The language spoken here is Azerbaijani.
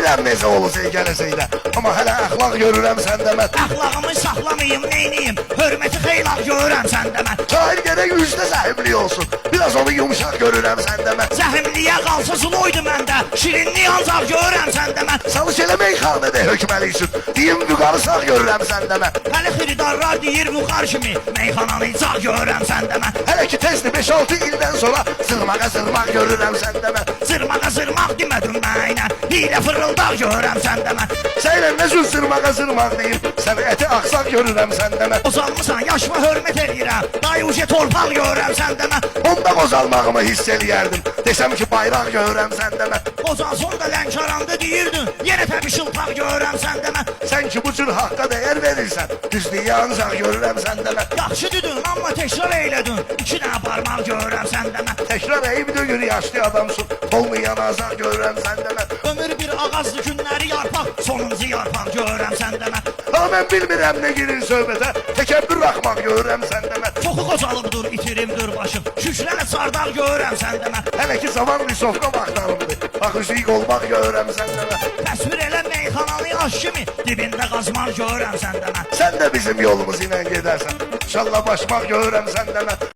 Bilmirəm necə olacaq gələcəkdə, amma hələ əxlaq görürəm səndə mən. Əxlağımı saxlamayım, neyniyim? Hörməti xeylaq görürəm səndə mən. Şair gərək üzdə zəhimli olsun, biraz onu yumuşaq görürəm səndə mən. Zəhimliyə qalsa zuloydu məndə, şirinliyi ancaq görürəm səndə mən. Salış eləmək xanədə hökməli üçün, deyim vüqarı sağ görürəm səndə mən. Hələ xiridarlar deyir vüqar kimi, meyxananı cağ görürəm səndə mən. Hələ ki tezdir 5-6 ildən sonra, zırmağa görürəm səndə mən. Zırmaq demədim mənə, hilə fırıldaq görürəm səndə mən. Sənlə nə cür zırmağa deyim, sənəti axsaq görürəm səndə mən. Qozalmısan, yaşıma hörmət edirəm, dayı uca torpaq görürəm səndə mən. Onda qozalmağımı hiss eləyərdim, desəm ki bayraq görürəm səndə mən. Qozalson da Lənkəranda deyirdin, yenə təbii şılpaq görürəm səndə mən. Sən ki bu cür haqqa dəyər verirsən, düzlüyə ancaq görürəm səndə mən. Yaxşı dedin, amma təkrar eylədin, 2 dənə barmaq görürəm səndə mən. Təkrar eyib döyür, yaşlı adamsın, olmayan azaq görürəm səndə mən. Ömür bir ağazlı günləri yarpaq, sonuncu yarpaq görürəm səndə mən. Ha mən bilmirəm nə girir söhbətə, təkəbbür axmaq görürəm səndə mən. Çoxu qocalıbdır, itirimdir başım, şüşlənə çardaq görürəm səndə mən. Hələ ki zaman risovqa vaxtlarımdır, bax üzük olmaq görürəm səndə mən. Təsvir elə meyxananı aş kimi, dibində qazmaq görürəm səndə mən. Sən də bizim yolumuz ilə gedərsən, İnşallah başmaq görürəm səndə mən.